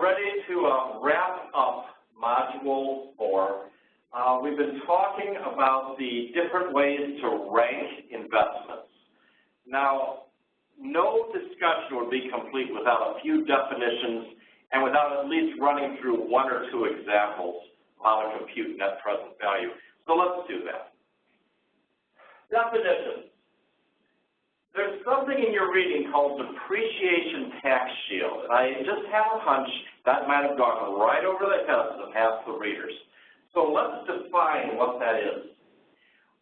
we're ready to wrap up Module 4. We've been talking about the different ways to rank investments. Now, no discussion would be complete without a few definitions and without at least running through one or two examples of how to compute net present value. So let's do that. Definitions. There's something in your reading called depreciation tax shield, and I just have a hunch that might have gone right over the heads of half the readers. So let's define what that is.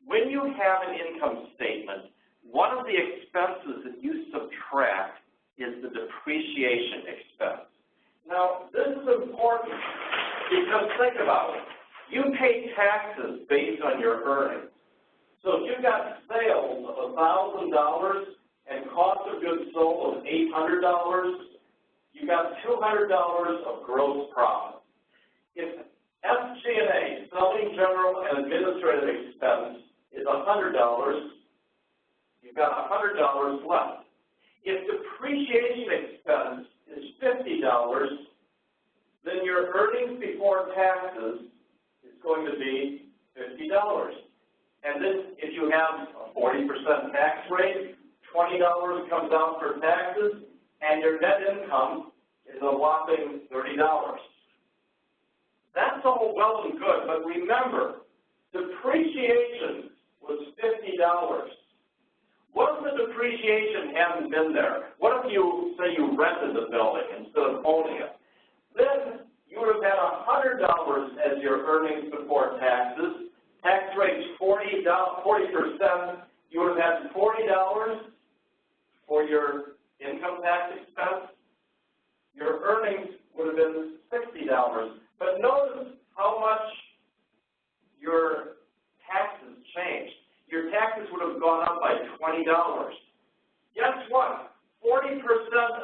When you have an income statement, one of the expenses that you subtract is the depreciation expense. Now, this is important because think about it. You pay taxes based on your earnings. So if you've got sales of $1,000 and cost of goods sold of $800, you've got $200 of gross profit. If SG&A, selling, general, and administrative expense, is $100, you've got $100 left. If depreciation expense is $50, then your earnings before taxes is going to be $50. And then if you have a 40% tax rate, $20 comes out for taxes, and your net income is a whopping $30. That's all well and good, but remember, depreciation was $50. What if the depreciation hadn't been there? What if you say you rented the building instead of owning it? Then you would have had $100 as your earnings before taxes. Tax rate's 40%, you would have had $40 for your income tax expense. Your earnings would have been $60. But notice how much your taxes changed. Your taxes would have gone up by $20. Guess what? 40%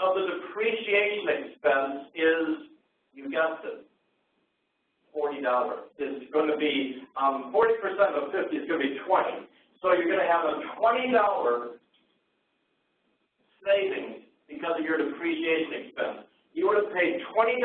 of the depreciation expense is, you guessed it, $40 is going to be, 40% of 50 is going to be 20. So you're going to have a $20 savings because of your depreciation expense. You would have paid $20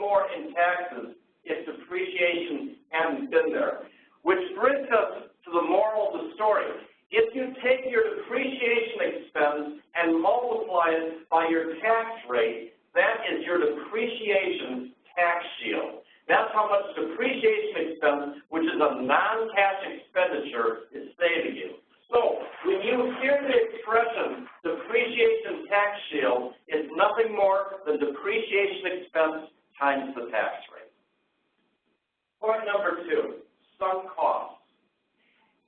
more in taxes if depreciation hadn't been there. Which brings us to the moral of the story. If you take your depreciation expense and multiply it by your tax rate, that is your depreciation tax shield. That's how much depreciation expense, which is a non-cash expenditure, is saving you. So when you hear the expression depreciation tax shield, it's nothing more than depreciation expense times the tax rate. Point number 2, sunk costs.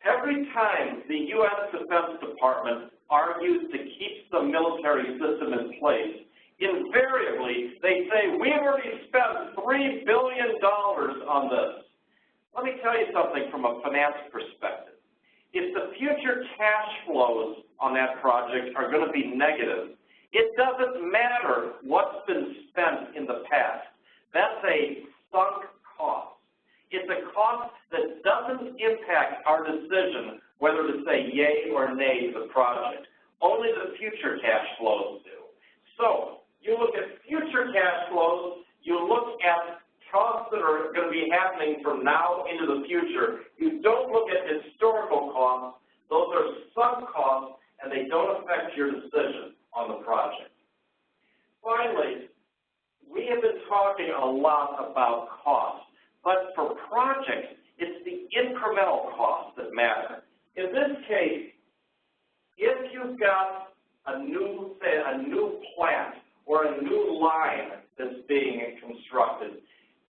Every time the U.S. Defense Department argues to keep the military system in place, invariably, they say, we've already spent $3 billion on this. Let me tell you something from a finance perspective. If the future cash flows on that project are going to be negative, it doesn't matter what's been spent in the past. That's a sunk cost. It's a cost that doesn't impact our decision whether to say yay or nay to the project. Only the future cash flows do. So, you look at future cash flows, you look at costs that are going to be happening from now into the future. You don't look at historical costs. Those are sunk costs, and they don't affect your decision on the project. Finally, we have been talking a lot about costs, but for projects, it's the incremental costs that matter. In this case, if you've got a new plant, or a new line that's being constructed,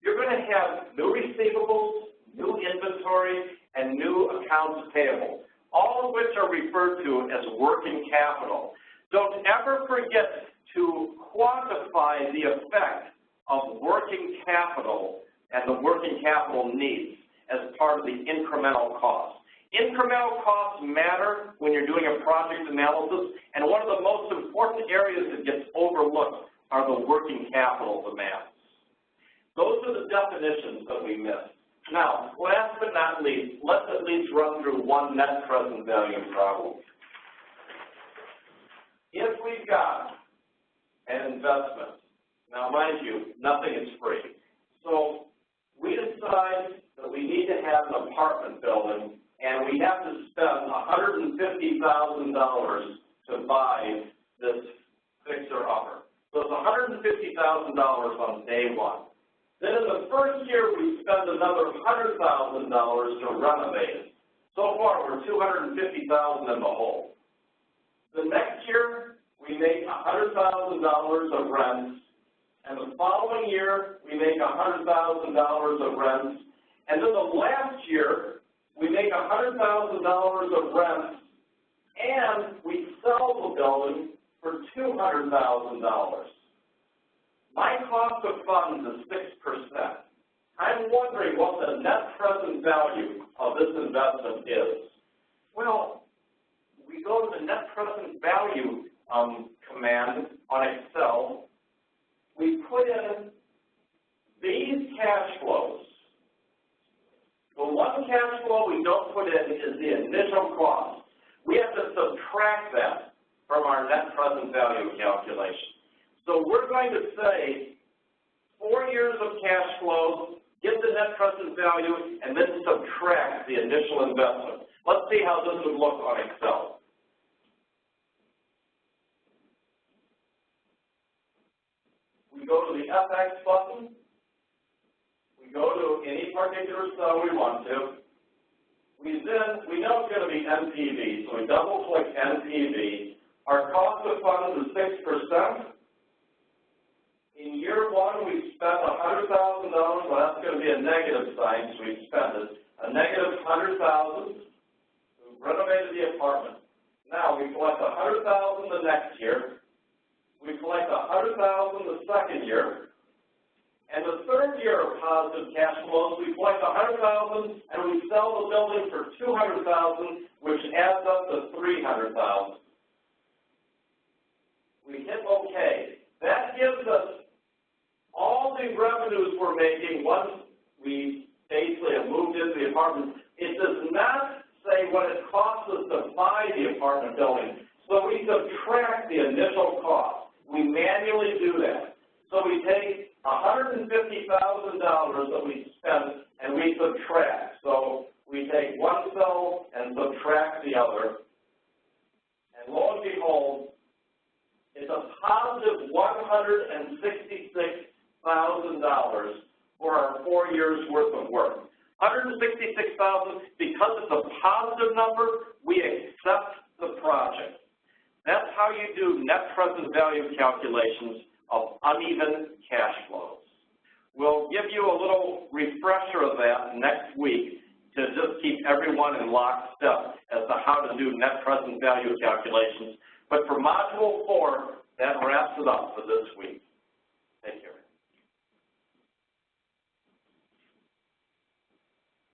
you're going to have new receivables, new inventory, and new accounts payable, all of which are referred to as working capital. Don't ever forget to quantify the effect of working capital and the working capital needs as part of the incremental cost. Incremental costs matter when you're doing a project analysis, and one of the most important areas that gets overlooked are the working capital demands. Those are the definitions that we missed. Now, last but not least, let's at least run through one net present value problem. If we've got an investment Now, mind you, nothing is free. So we decide that we need to have an apartment building, and we have to spend $150,000 to buy this fixer-upper. So it's $150,000 on day one. Then in the first year, we spend another $100,000 to renovate it. So far, we're $250,000 in the hole. The next year, we make $100,000 of rents, and the following year, we make $100,000 of rents, and then the last year, we make $100,000 of rents, and we sell the building for $200,000. My cost of funds is 6%. I'm wondering what the net present value of this investment is. Well, we go to the net present value command on Excel. We put in these cash flows. The one cash flow we don't put in is the initial cost. We have to subtract that from our net present value calculation. So we're going to say 4 years of cash flows, get the net present value, and then subtract the initial investment. Let's see how this would look on Excel. We go to the FX button. We go to any particular cell we want to. We know it's going to be NPV, so we double-click NPV. Our cost of funds is 6%. In year one, we spent $100,000. Well, that's going to be a negative sign, so we spent it. A negative $100,000. We renovated the apartment. Now we collect $100,000 the next year. We collect $100,000 the second year. And the third year of positive cash flows, we collect $100,000 and we sell the building for $200,000, which adds up to $300,000. We hit OK. That gives us all the revenues we're making once we basically have moved into the apartment. It does not say what it costs us to buy the apartment building. So we subtract the initial cost. We manually do that. So we take $150,000 that we spent and we subtract. So we take one cell and subtract the other. And lo and behold, it's a positive $166,000 for our 4 years worth of work. $166,000, because it's a positive number, we accept the project. That's how you do net present value calculations of uneven cash flows. We'll give you a little refresher of that next week to just keep everyone in lockstep as to how to do net present value calculations. But for Module 4, that wraps it up for this week.